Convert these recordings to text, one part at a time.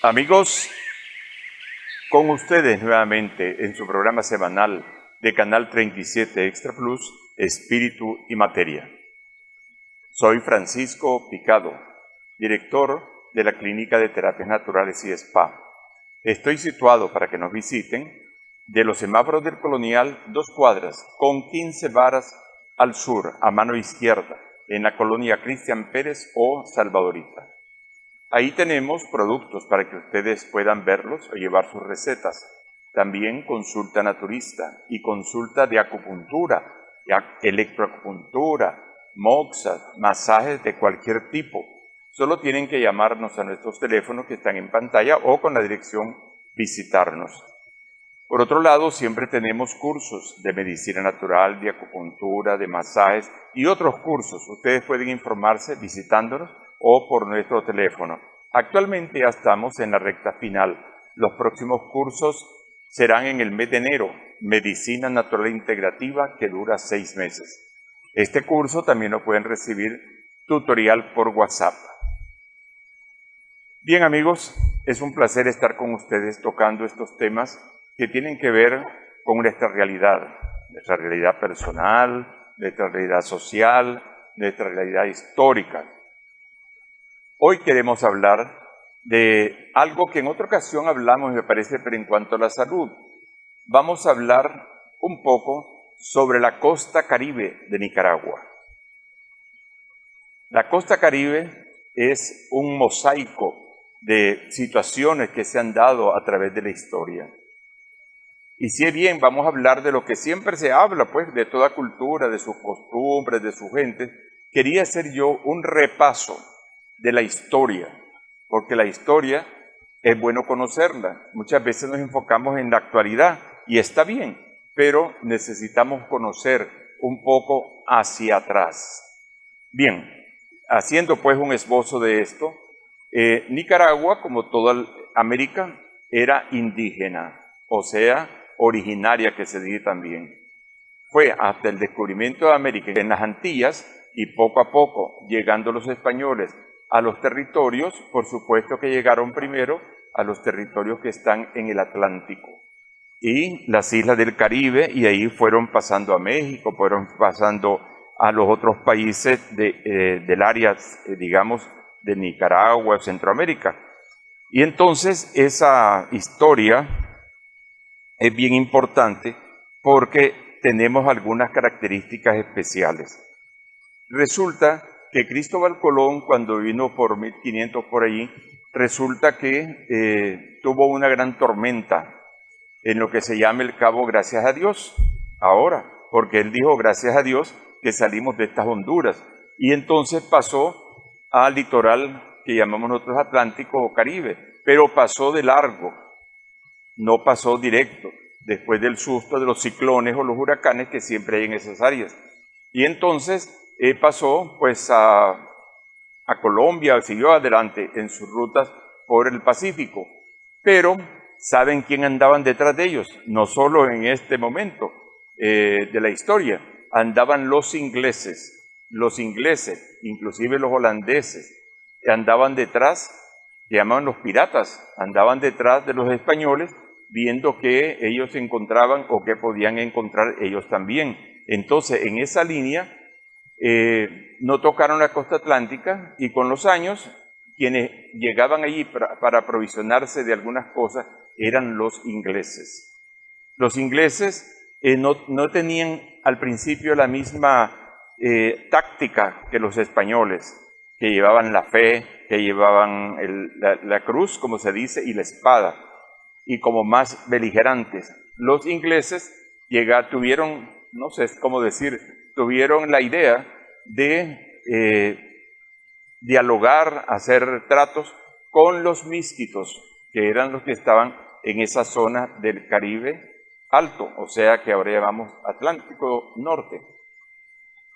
Amigos, con ustedes nuevamente en su programa semanal de Canal 37 Extra Plus, Espíritu y Materia. Soy Francisco Picado, director de la Clínica de Terapias Naturales y Spa. Estoy situado, para que nos visiten, de los semáforos del Colonial, 2 cuadras, con 15 varas al sur, a mano izquierda, en la colonia Cristian Pérez o Salvadorita. Ahí tenemos productos para que ustedes puedan verlos o llevar sus recetas. También consulta naturista y consulta de acupuntura, electroacupuntura, moxas, masajes de cualquier tipo. Solo tienen que llamarnos a nuestros teléfonos que están en pantalla o con la dirección visitarnos. Por otro lado, siempre tenemos cursos de medicina natural, de acupuntura, de masajes y otros cursos. Ustedes pueden informarse visitándonos o por nuestro teléfono. Actualmente ya estamos en la recta final. Los próximos cursos serán en el mes de enero, Medicina Natural Integrativa, que dura 6 meses. Este curso también lo pueden recibir tutorial por WhatsApp. Bien amigos, es un placer estar con ustedes tocando estos temas que tienen que ver con nuestra realidad personal, nuestra realidad social, nuestra realidad histórica. Hoy queremos hablar de algo que en otra ocasión hablamos, me parece, pero en cuanto a la salud. Vamos a hablar un poco sobre la costa caribe de Nicaragua. La costa caribe es un mosaico de situaciones que se han dado a través de la historia. Y si bien vamos a hablar de lo que siempre se habla, pues, de toda cultura, de sus costumbres, de su gente, quería hacer yo un repaso de la historia, porque la historia es bueno conocerla. Muchas veces nos enfocamos en la actualidad y está bien, pero necesitamos conocer un poco hacia atrás. Bien, haciendo pues un esbozo de esto, Nicaragua, como toda América, era indígena, o sea, originaria, que se dice también. Fue hasta el descubrimiento de América en las Antillas y poco a poco, llegando los españoles a los territorios, por supuesto que llegaron primero a los territorios que están en el Atlántico y las islas del Caribe, y ahí fueron pasando a México, fueron pasando a los otros países del área, digamos, de Nicaragua, Centroamérica. Y entonces esa historia es bien importante porque tenemos algunas características especiales. Resulta que Cristóbal Colón, cuando vino por 1500 por allí, resulta que tuvo una gran tormenta en lo que se llama el Cabo Gracias a Dios, ahora, porque él dijo gracias a Dios que salimos de estas Honduras, y entonces pasó al litoral que llamamos nosotros Atlántico o Caribe, pero pasó de largo, no pasó directo, después del susto de los ciclones o los huracanes que siempre hay en esas áreas. Y entonces pasó pues a Colombia, siguió adelante en sus rutas por el Pacífico. Pero, ¿saben quién andaban detrás de ellos? No solo en este momento de la historia, andaban los ingleses, inclusive los holandeses, andaban detrás, que llamaban los piratas, andaban detrás de los españoles, viendo que ellos encontraban o que podían encontrar ellos también. Entonces, en esa línea, no tocaron la costa atlántica, y con los años quienes llegaban allí para aprovisionarse de algunas cosas eran los ingleses. Los ingleses no tenían al principio la misma táctica que los españoles, que llevaban la fe, que llevaban la cruz, como se dice, y la espada, y como más beligerantes. Los ingleses tuvieron, no sé cómo decir, tuvieron la idea de dialogar, hacer tratos con los místicos, que eran los que estaban en esa zona del Caribe alto, o sea que ahora llamamos Atlántico Norte.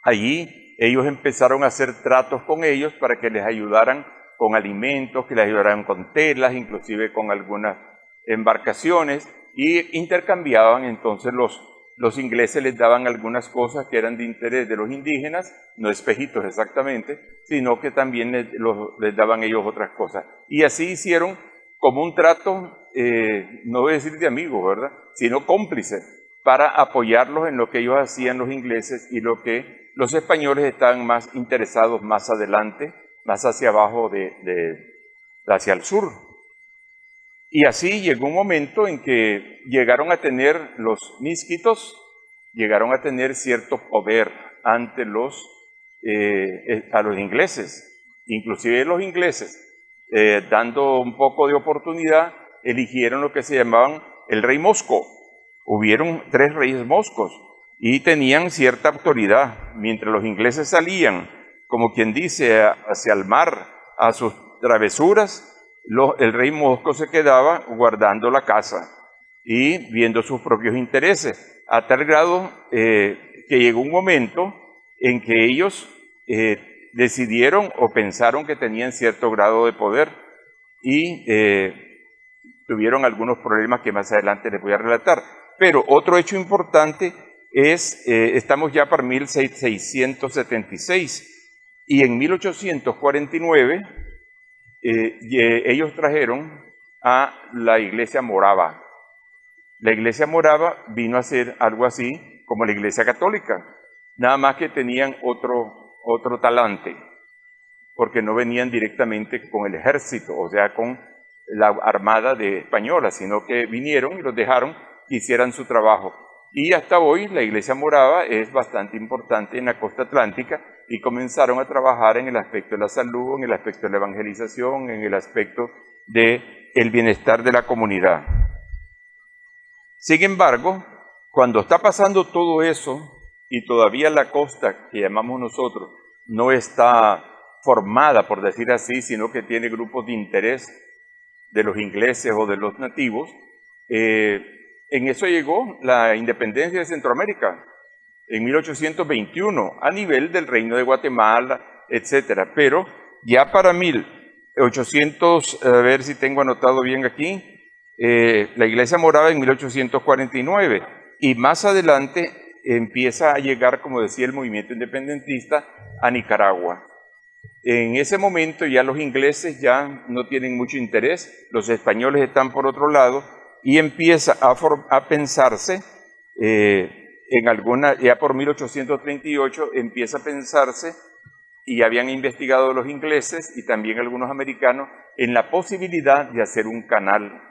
Allí ellos empezaron a hacer tratos con ellos para que les ayudaran con alimentos, que les ayudaran con telas, inclusive con algunas embarcaciones, y intercambiaban. Entonces los ingleses les daban algunas cosas que eran de interés de los indígenas, no espejitos exactamente, sino que también les daban ellos otras cosas. Y así hicieron como un trato, no voy a decir de amigos, ¿verdad?, sino cómplice, para apoyarlos en lo que ellos hacían los ingleses y lo que los españoles estaban más interesados más adelante, más hacia abajo, hacia el sur. Y así llegó un momento en que llegaron a tener los misquitos, llegaron a tener cierto poder ante a los ingleses. Inclusive los ingleses, dando un poco de oportunidad, eligieron lo que se llamaban el rey mosco. Hubieron 3 reyes moscos y tenían cierta autoridad. Mientras los ingleses salían, como quien dice, hacia el mar, a sus travesuras, el rey mosco se quedaba guardando la casa y viendo sus propios intereses, a tal grado que llegó un momento en que ellos decidieron o pensaron que tenían cierto grado de poder y tuvieron algunos problemas que más adelante les voy a relatar. Pero otro hecho importante es, estamos ya para 1676, y en 1849 ellos trajeron a la iglesia morava. La iglesia morava vino a ser algo así como la iglesia católica, nada más que tenían otro talante, porque no venían directamente con el ejército, o sea, con la armada española, sino que vinieron y los dejaron que hicieran su trabajo. Y hasta hoy la iglesia morava es bastante importante en la costa atlántica y comenzaron a trabajar en el aspecto de la salud, en el aspecto de la evangelización, en el aspecto del bienestar de la comunidad. Sin embargo, cuando está pasando todo eso y todavía la costa que llamamos nosotros no está formada, por decir así, sino que tiene grupos de interés de los ingleses o de los nativos, en eso llegó la independencia de Centroamérica en 1821 a nivel del Reino de Guatemala, etcétera. Pero ya para 1800, a ver si tengo anotado bien aquí, la iglesia morava en 1849 y más adelante empieza a llegar, como decía, el movimiento independentista a Nicaragua. En ese momento ya los ingleses ya no tienen mucho interés, los españoles están por otro lado y empieza a pensarse ya por 1838 empieza a pensarse, y habían investigado los ingleses y también algunos americanos, en la posibilidad de hacer un canal.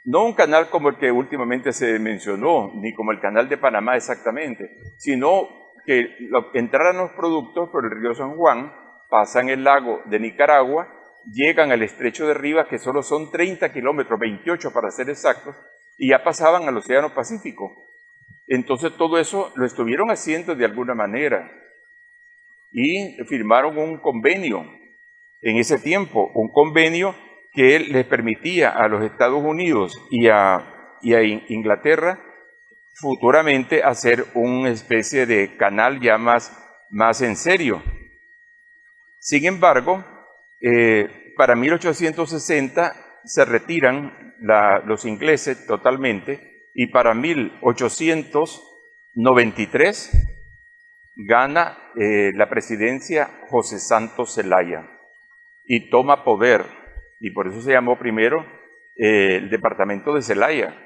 No un canal como el que últimamente se mencionó, ni como el canal de Panamá exactamente, sino que entraran los productos por el río San Juan, pasan el lago de Nicaragua, llegan al estrecho de Rivas, que solo son 30 kilómetros, 28 para ser exactos, y ya pasaban al Océano Pacífico. Entonces todo eso lo estuvieron haciendo de alguna manera y firmaron un convenio en ese tiempo, un convenio que les permitía a los Estados Unidos y a Inglaterra futuramente hacer una especie de canal ya más en serio. Sin embargo, para 1860 se retiran los ingleses totalmente y para 1893 gana la presidencia José Santos Zelaya y toma poder, y por eso se llamó primero el departamento de Zelaya.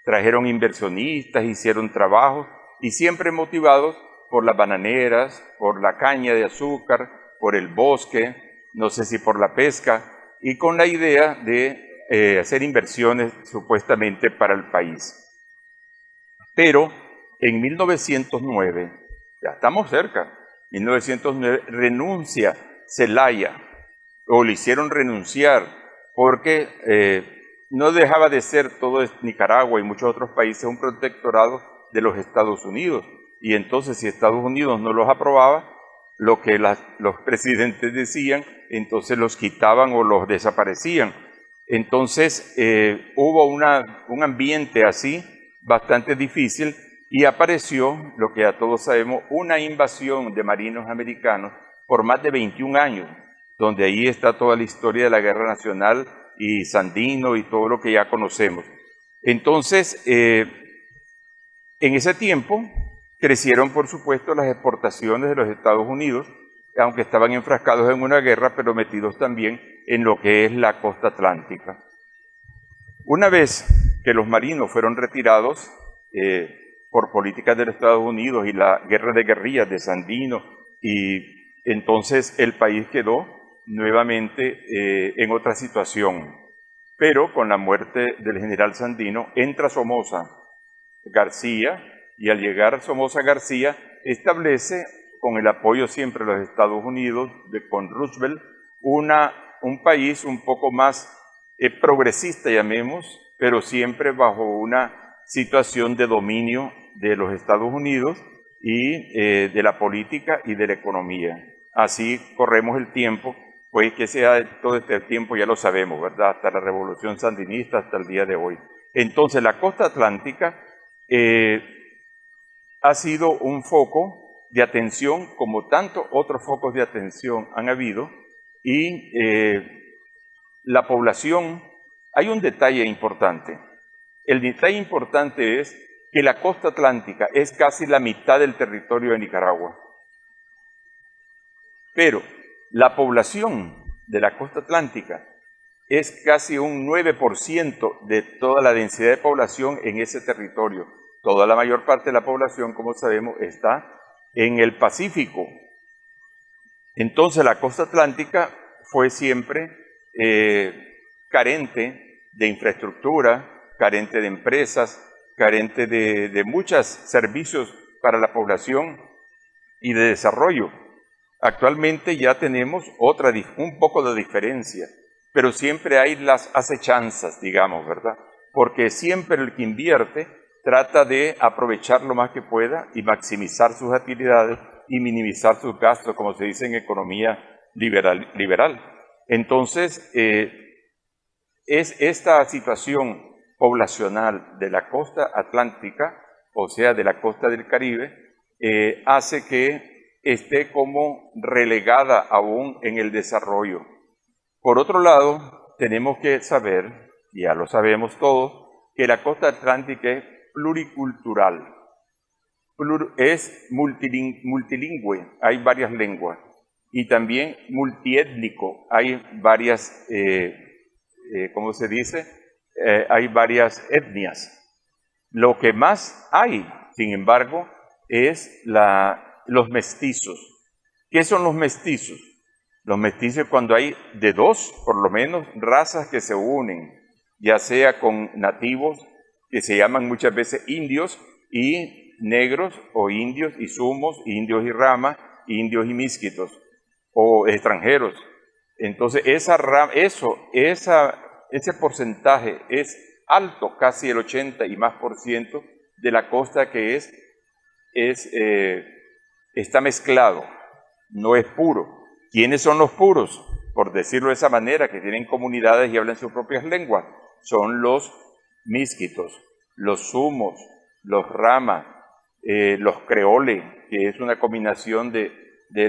Trajeron inversionistas, hicieron trabajos y siempre motivados por las bananeras, por la caña de azúcar, por el bosque, no sé si por la pesca, y con la idea de hacer inversiones supuestamente para el país. Pero en 1909, ya estamos cerca, 1909 renuncia Zelaya, o le hicieron renunciar, porque no dejaba de ser todo Nicaragua y muchos otros países un protectorado de los Estados Unidos, y entonces si Estados Unidos no los aprobaba, lo que los presidentes decían, entonces los quitaban o los desaparecían. Entonces hubo un ambiente así bastante difícil y apareció, lo que ya todos sabemos, una invasión de marinos americanos por más de 21 años, donde ahí está toda la historia de la Guerra Nacional y Sandino y todo lo que ya conocemos. Entonces, en ese tiempo crecieron, por supuesto, las exportaciones de los Estados Unidos, aunque estaban enfrascados en una guerra, pero metidos también en lo que es la costa atlántica. Una vez que los marinos fueron retirados por políticas de los Estados Unidos y la guerra de guerrillas de Sandino, y entonces el país quedó nuevamente en otra situación. Pero con la muerte del general Sandino entra Somoza García, y al llegar Somoza García establece, con el apoyo siempre de los Estados Unidos, con Roosevelt, un país un poco más progresista, llamemos, pero siempre bajo una situación de dominio de los Estados Unidos y de la política y de la economía. Así corremos el tiempo, pues que sea todo este tiempo ya lo sabemos, ¿verdad? Hasta la Revolución Sandinista, hasta el día de hoy. Entonces la costa atlántica ha sido un foco de atención, como tantos otros focos de atención han habido, y la población, hay un detalle importante. El detalle importante es que la costa atlántica es casi la mitad del territorio de Nicaragua. Pero la población de la costa atlántica es casi un 9% de toda la densidad de población en ese territorio. Toda la mayor parte de la población, como sabemos, está en el Pacífico. Entonces la costa atlántica fue siempre carente de infraestructura, carente de empresas, carente de muchos servicios para la población y de desarrollo. Actualmente ya tenemos un poco de diferencia, pero siempre hay las acechanzas, digamos, ¿verdad? Porque siempre el que invierte trata de aprovechar lo más que pueda y maximizar sus actividades y minimizar sus gastos, como se dice en economía liberal. Entonces, es esta situación poblacional de la costa atlántica, o sea, de la costa del Caribe, hace que esté como relegada aún en el desarrollo. Por otro lado, tenemos que saber, ya lo sabemos todos, que la costa atlántica es pluricultural, es multilingüe, hay varias lenguas, y también multiétnico, hay varias, ¿cómo se dice? Hay varias etnias. Lo que más hay, sin embargo, es los mestizos. ¿Qué son los mestizos? Los mestizos cuando hay de dos, por lo menos, razas que se unen, ya sea con nativos, que se llaman muchas veces indios, y negros, o indios y sumos, indios y rama, indios y misquitos, o extranjeros. Entonces, ese porcentaje es alto, casi el 80 y más por ciento de la costa que está mezclado, no es puro. ¿Quiénes son los puros? Por decirlo de esa manera, que tienen comunidades y hablan sus propias lenguas. Son los misquitos, los sumos, los rama, los creoles, que es una combinación de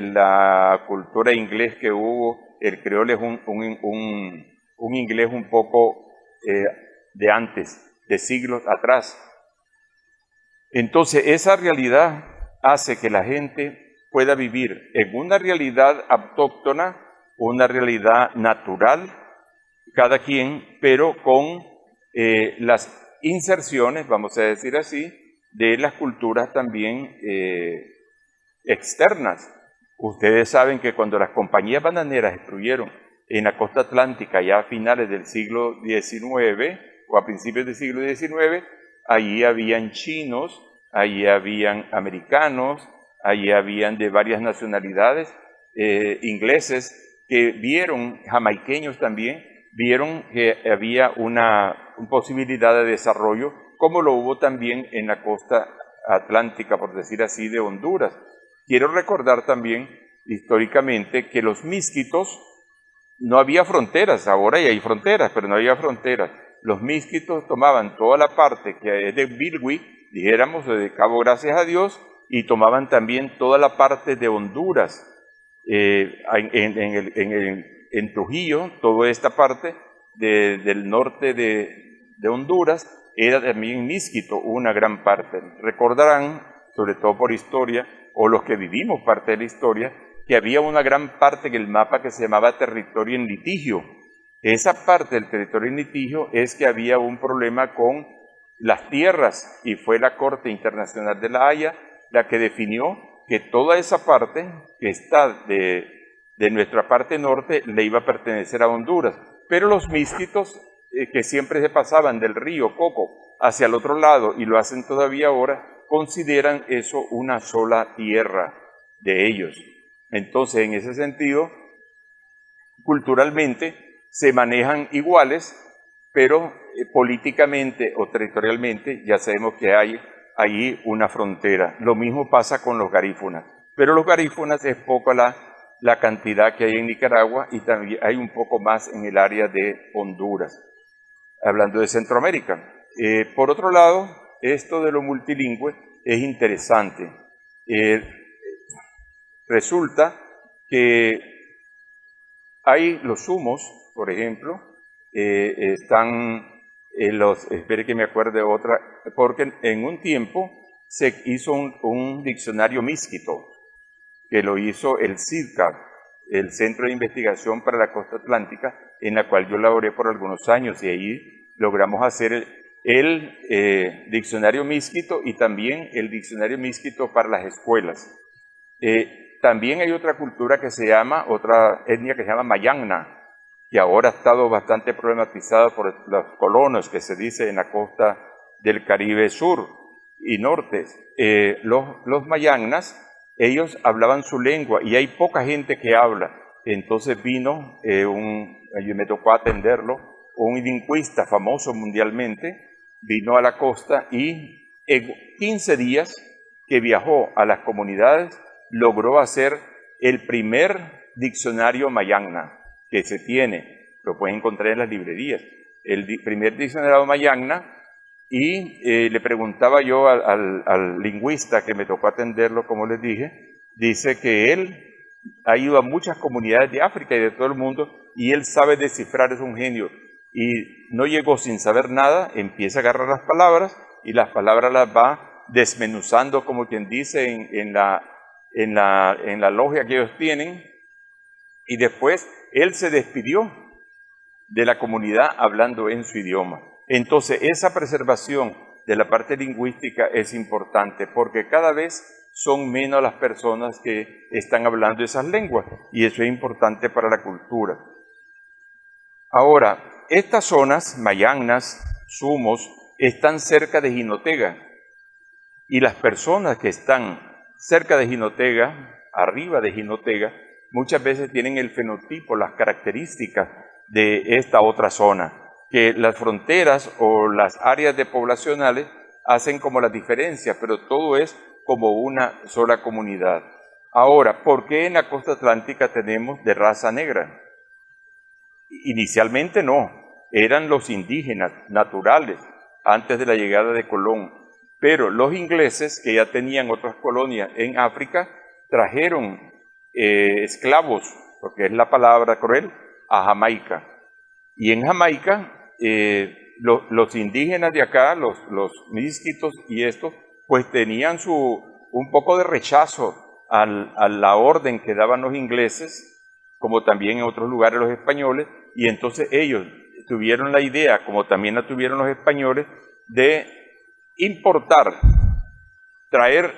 la cultura inglés que hubo. El creole es un inglés un poco de antes, de siglos atrás. Entonces, esa realidad hace que la gente pueda vivir en una realidad autóctona, una realidad natural, cada quien, pero con las inserciones, vamos a decir así, de las culturas también externas. Ustedes saben que cuando las compañías bananeras destruyeron en la costa atlántica ya a finales del siglo XIX o a principios del siglo XIX, allí habían chinos, allí habían americanos, allí habían de varias nacionalidades, ingleses, que vieron, jamaiqueños también, vieron que había una posibilidad de desarrollo, como lo hubo también en la costa atlántica, por decir así, de Honduras. Quiero recordar también, históricamente, que los misquitos, no había fronteras, ahora ya hay fronteras, pero no había fronteras. Los misquitos tomaban toda la parte que es de Bilwi, dijéramos, de Cabo Gracias a Dios, y tomaban también toda la parte de Honduras, en Trujillo, toda esta parte del norte de Honduras, era también misquito, una gran parte. Recordarán, sobre todo por historia, o los que vivimos parte de la historia, que había una gran parte en el mapa que se llamaba territorio en litigio, Esa parte del territorio litigio es que había un problema con las tierras y fue la Corte Internacional de la Haya la que definió que toda esa parte que está de nuestra parte norte le iba a pertenecer a Honduras. Pero los místitos que siempre se pasaban del río Coco hacia el otro lado y lo hacen todavía ahora, consideran eso una sola tierra de ellos. Entonces, en ese sentido, culturalmente se manejan iguales, pero políticamente o territorialmente ya sabemos que hay ahí una frontera. Lo mismo pasa con los garífunas, pero los garífunas es poca la cantidad que hay en Nicaragua y también hay un poco más en el área de Honduras, hablando de Centroamérica. Por otro lado, esto de lo multilingüe es interesante. Resulta que hay los sumos, por ejemplo, están espere que me acuerde otra, porque en un tiempo se hizo un diccionario mísquito, que lo hizo el CIDCA, el Centro de Investigación para la Costa Atlántica, en la cual yo laboré por algunos años, y ahí logramos hacer el diccionario mísquito y también el diccionario mísquito para las escuelas. También hay otra cultura que se llama, otra etnia que se llama Mayangna, que ahora ha estado bastante problematizada por los colonos, que se dice en la costa del Caribe Sur y Norte. Los Mayangnas, ellos hablaban su lengua y hay poca gente que habla. Entonces vino, me tocó atenderlo, un lingüista famoso mundialmente, vino a la costa y en 15 días que viajó a las comunidades, logró hacer el primer diccionario Mayangna que se tiene, lo pueden encontrar en las librerías, el primer diccionario Mayangna, y le preguntaba yo al lingüista que me tocó atenderlo, como les dije, dice que él ha ido a muchas comunidades de África y de todo el mundo, y él sabe descifrar, es un genio, y no llegó sin saber nada, empieza a agarrar las palabras, y las palabras las va desmenuzando, como quien dice, en la logia que ellos tienen, y después él se despidió de la comunidad hablando en su idioma. Entonces, esa preservación de la parte lingüística es importante porque cada vez son menos las personas que están hablando esas lenguas y eso es importante para la cultura. Ahora, estas zonas, Mayangnas, Sumos, están cerca de Jinotega y las personas que están cerca de Jinotega, arriba de Jinotega, muchas veces tienen el fenotipo, las características de esta otra zona, que las fronteras o las áreas poblacionales hacen como las diferencias, pero todo es como una sola comunidad. Ahora, ¿por qué en la costa atlántica tenemos de raza negra? Inicialmente no, eran los indígenas naturales antes de la llegada de Colón, pero los ingleses, que ya tenían otras colonias en África, trajeron esclavos, porque es la palabra cruel, a Jamaica. Y en Jamaica, los indígenas de acá, los misquitos y estos, pues tenían un poco de rechazo a la orden que daban los ingleses, como también en otros lugares los españoles, y entonces ellos tuvieron la idea, como también la tuvieron los españoles, de importar, traer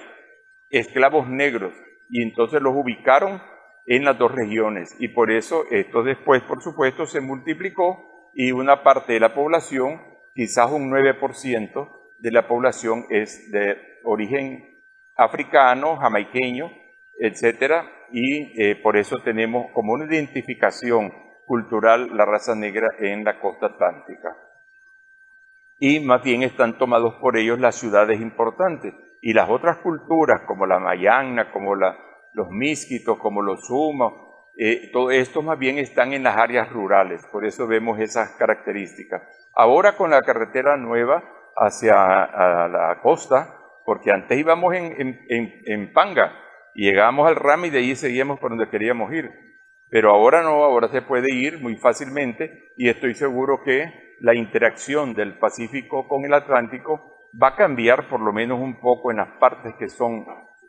esclavos negros, y entonces los ubicaron en las dos regiones, y por eso esto después, por supuesto, se multiplicó, y una parte de la población, quizás un 9% de la población es de origen africano, jamaiqueño, etcétera, y por eso tenemos como una identificación cultural la raza negra en la costa atlántica. Y más bien están tomados por ellos las ciudades importantes. Y las otras culturas, como la mayangna, como los misquitos, como los sumos, todo esto más bien están en las áreas rurales. Por eso vemos esas características. Ahora con la carretera nueva hacia la costa, porque antes íbamos en Panga, y llegábamos al Rama y de ahí seguíamos por donde queríamos ir. Pero ahora no, ahora se puede ir muy fácilmente y estoy seguro que la interacción del Pacífico con el Atlántico va a cambiar por lo menos un poco en las partes que son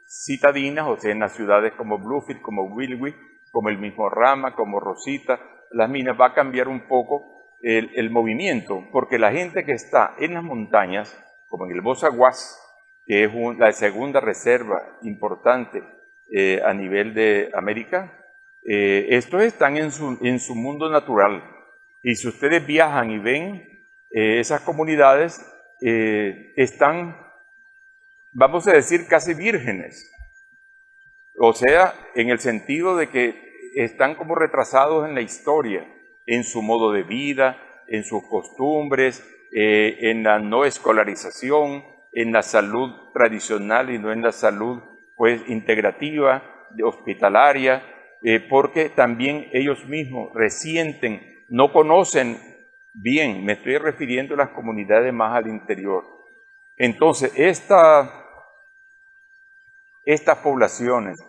citadinas, o sea, en las ciudades como Bluefield, como Willoughby, como el mismo Rama, como Rosita, las minas, va a cambiar un poco el movimiento, porque la gente que está en las montañas, como en el Bozaguas, que es la segunda reserva importante a nivel de América, estos están en su mundo natural. Y si ustedes viajan y ven esas comunidades, están, vamos a decir, casi vírgenes. O sea, en el sentido de que están como retrasados en la historia, en su modo de vida, en sus costumbres, en la no escolarización, en la salud tradicional y no en la salud pues integrativa, hospitalaria, porque también ellos mismos resienten, no conocen bien, me estoy refiriendo a las comunidades más al interior. Entonces, estas poblaciones,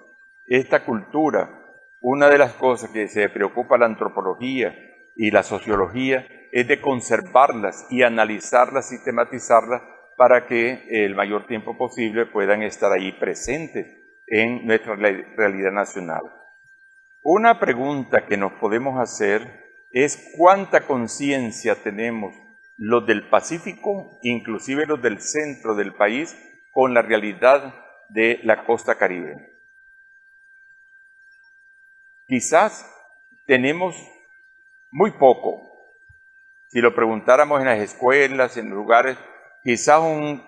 esta cultura, una de las cosas que se preocupa la antropología y la sociología es de conservarlas y analizarlas, sistematizarlas para que el mayor tiempo posible puedan estar ahí presentes en nuestra realidad nacional. Una pregunta que nos podemos hacer es cuánta conciencia tenemos los del Pacífico, inclusive los del centro del país, con la realidad de la costa caribe. Quizás tenemos muy poco. Si lo preguntáramos en las escuelas, en lugares, quizás un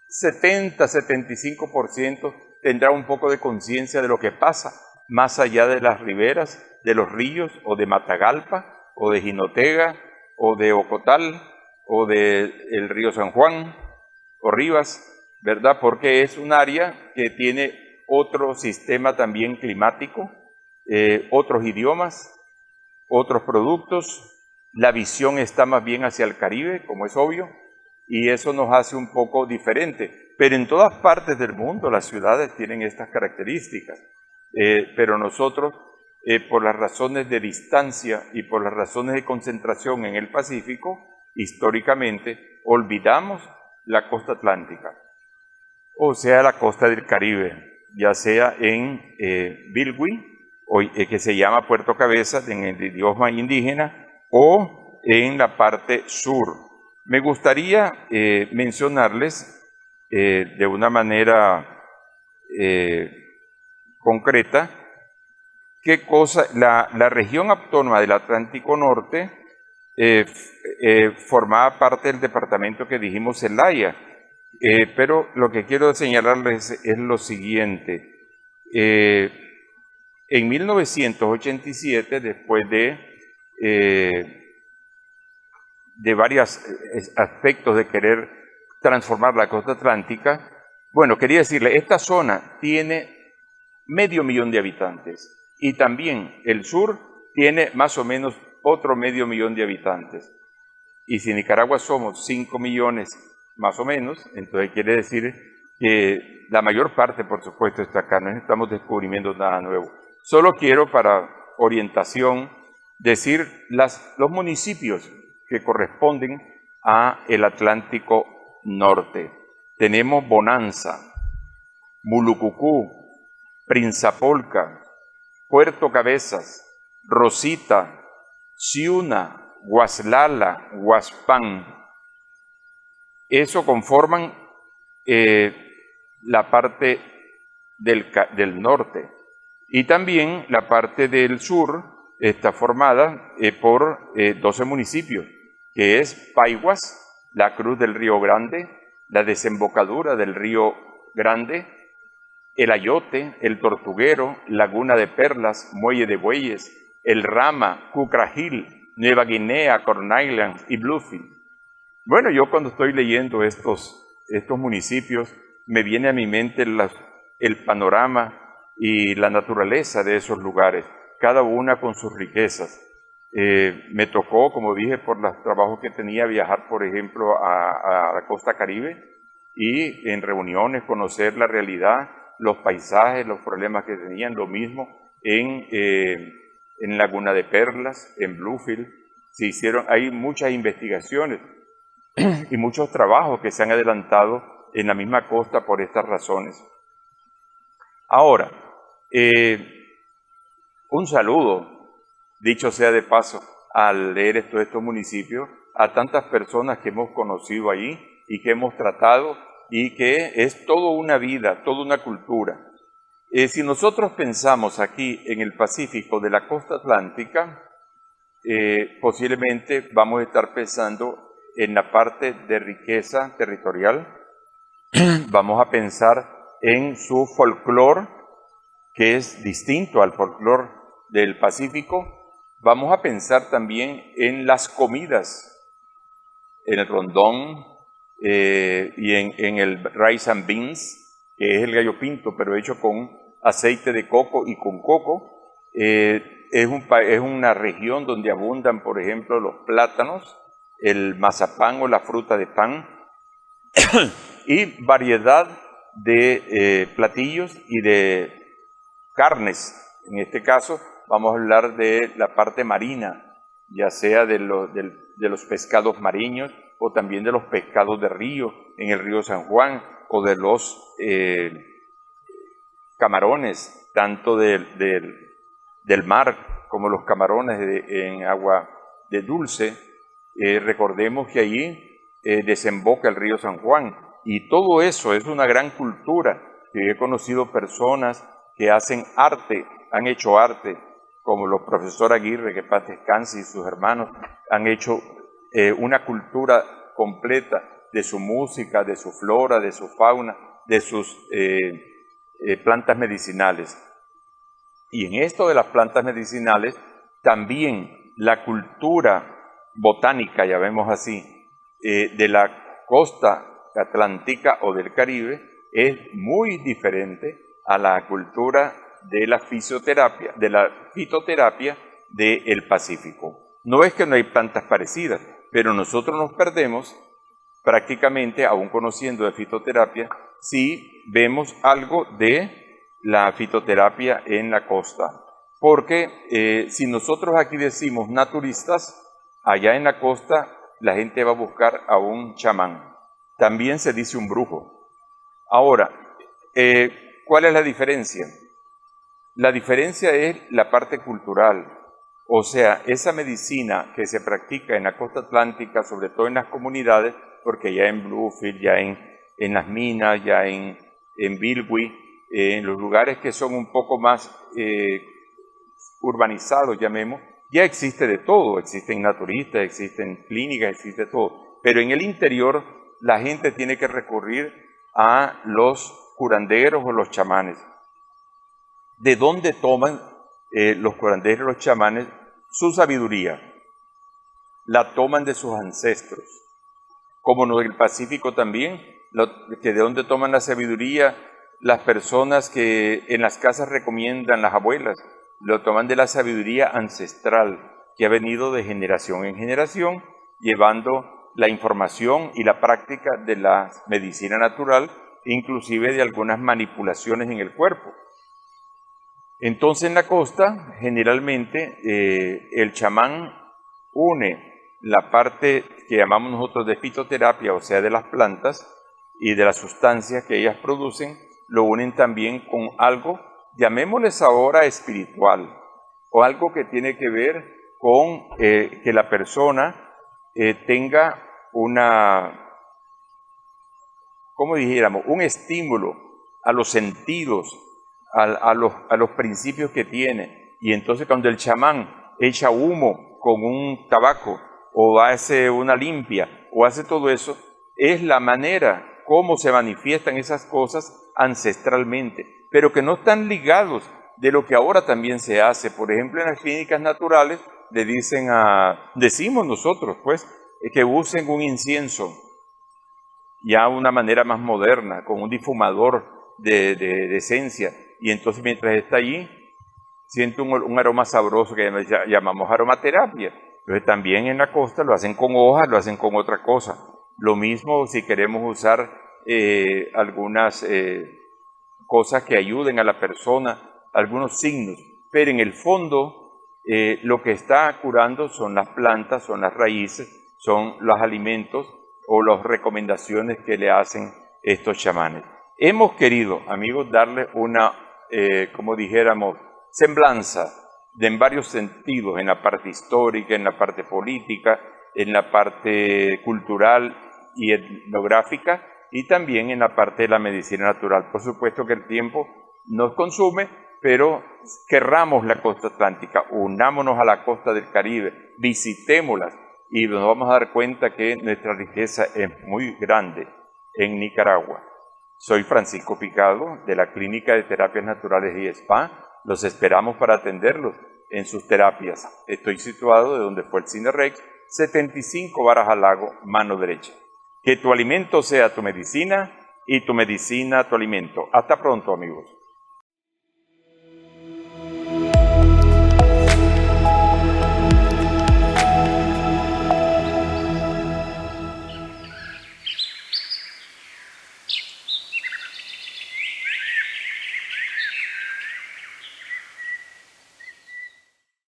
70-75% tendrá un poco de conciencia de lo que pasa más allá de las riberas, de los ríos, o de Matagalpa, o de Jinotega, o de Ocotal, o del río San Juan, o Rivas, ¿verdad? Porque es un área que tiene otro sistema también climático, otros idiomas, otros productos, la visión está más bien hacia el Caribe, como es obvio, y eso nos hace un poco diferente. Pero en todas partes del mundo las ciudades tienen estas características, pero nosotros, por las razones de distancia y por las razones de concentración en el Pacífico, históricamente olvidamos la costa atlántica, o sea, la costa del Caribe, ya sea en Bilwi, que se llama Puerto Cabezas en el idioma indígena, o en la parte sur. Me gustaría mencionarles de una manera concreta qué cosa, la región autónoma del Atlántico Norte formaba parte del departamento que dijimos Celaya, pero lo que quiero señalarles es lo siguiente. En 1987, después de varios aspectos de querer transformar la costa atlántica, bueno, quería decirle, esta zona tiene 500,000 de habitantes y también el sur tiene más o menos otro 500,000 de habitantes. Y si Nicaragua somos 5 millones más o menos, entonces quiere decir que la mayor parte, por supuesto, está acá, no estamos descubriendo nada nuevo. Solo quiero, para orientación, decir los municipios que corresponden a el Atlántico Norte. Tenemos Bonanza, Mulucucú, Prinzapolca, Puerto Cabezas, Rosita, Ciuna, Guaslala, Huaspán. Eso conforman la parte del norte. Y también la parte del sur está formada por 12 municipios, que es Paiguas, la Cruz del Río Grande, la desembocadura del Río Grande, El Ayote, El Tortuguero, Laguna de Perlas, Muelle de Bueyes, El Rama, Cucragil, Nueva Guinea, Corn Island y Bluefield. Bueno, yo cuando estoy leyendo estos municipios, me viene a mi mente el panorama y la naturaleza de esos lugares, cada una con sus riquezas. Me tocó, como dije, por los trabajos que tenía, viajar, por ejemplo, a la costa Caribe y en reuniones conocer la realidad, los paisajes, los problemas que tenían, lo mismo en Laguna de Perlas, en Bluefield. Hay muchas investigaciones y muchos trabajos que se han adelantado en la misma costa por estas razones. Ahora, un saludo dicho sea de paso, al leer estos municipios, a tantas personas que hemos conocido allí y que hemos tratado y que es toda una vida, toda una cultura. Si nosotros pensamos aquí en el Pacífico de la costa atlántica, posiblemente vamos a estar pensando en la parte de riqueza territorial, vamos a pensar en su folclore, que es distinto al folclore del Pacífico, vamos a pensar también en las comidas, en el rondón y en el rice and beans, que es el gallo pinto, pero hecho con aceite de coco y con coco. Es una región donde abundan, por ejemplo, los plátanos, el mazapán o la fruta de pan, y variedad de platillos y de carnes. En este caso vamos a hablar de la parte marina, ya sea de los pescados marinos o también de los pescados de río, en el río San Juan, o de los camarones, tanto del mar como los camarones en agua de dulce. Recordemos que allí desemboca el río San Juan, y todo eso es una gran cultura, que he conocido personas que hacen arte, han hecho arte, como los profesor Aguirre, que paz descanse, y sus hermanos, han hecho una cultura completa de su música, de su flora, de su fauna, de sus plantas medicinales. Y en esto de las plantas medicinales, también la cultura botánica, ya vemos así, de la costa atlántica o del Caribe, es muy diferente a la cultura de la fisioterapia, de la fitoterapia del Pacífico. No es que no hay plantas parecidas, pero nosotros nos perdemos prácticamente, aún conociendo de fitoterapia, si vemos algo de la fitoterapia en la costa. Porque si nosotros aquí decimos naturistas, allá en la costa la gente va a buscar a un chamán. También se dice un brujo. Ahora, ¿cuál es la diferencia? La diferencia es la parte cultural. O sea, esa medicina que se practica en la costa atlántica, sobre todo en las comunidades, porque ya en Bluefield, ya en las minas, ya en Bilwi, en los lugares que son un poco más urbanizados, llamemos, ya existe de todo, existen naturistas, existen clínicas, existe todo. Pero en el interior la gente tiene que recurrir a los curanderos o los chamanes. ¿De dónde toman los curanderos y los chamanes su sabiduría? La toman de sus ancestros. Como en el Pacífico también, que de dónde toman la sabiduría las personas que en las casas recomiendan, las abuelas, lo toman de la sabiduría ancestral, que ha venido de generación en generación, llevando la información y la práctica de la medicina natural, inclusive de algunas manipulaciones en el cuerpo. Entonces en la costa, generalmente, el chamán une la parte que llamamos nosotros de fitoterapia, o sea, de las plantas y de las sustancias que ellas producen, lo unen también con algo, llamémosles ahora espiritual, o algo que tiene que ver con que la persona tenga como dijéramos, un estímulo a los sentidos, a los principios que tiene. Y entonces cuando el chamán echa humo con un tabaco, o hace una limpia, o hace todo eso, es la manera como se manifiestan esas cosas ancestralmente, pero que no están ligados de lo que ahora también se hace. Por ejemplo, en las clínicas naturales le decimos nosotros, pues, que usen un incienso, ya una manera más moderna, con un difumador de esencia, y entonces mientras está allí, siente un aroma sabroso que llamamos aromaterapia. Entonces también en la costa lo hacen con hojas, lo hacen con otra cosa. Lo mismo si queremos usar algunas cosas que ayuden a la persona, algunos signos, pero en el fondo lo que está curando son las plantas, son las raíces, son los alimentos o las recomendaciones que le hacen estos chamanes. Hemos querido, amigos, darle una, como dijéramos, semblanza en varios sentidos, en la parte histórica, en la parte política, en la parte cultural y etnográfica, y también en la parte de la medicina natural. Por supuesto que el tiempo nos consume, pero querramos la costa atlántica, unámonos a la costa del Caribe, visitémoslas y nos vamos a dar cuenta que nuestra riqueza es muy grande en Nicaragua. Soy Francisco Picado de la Clínica de Terapias Naturales y Spa. Los esperamos para atenderlos en sus terapias. Estoy situado de donde fue el Cinerex, 75 Varas al Lago, mano derecha. Que tu alimento sea tu medicina y tu medicina tu alimento. Hasta pronto, amigos.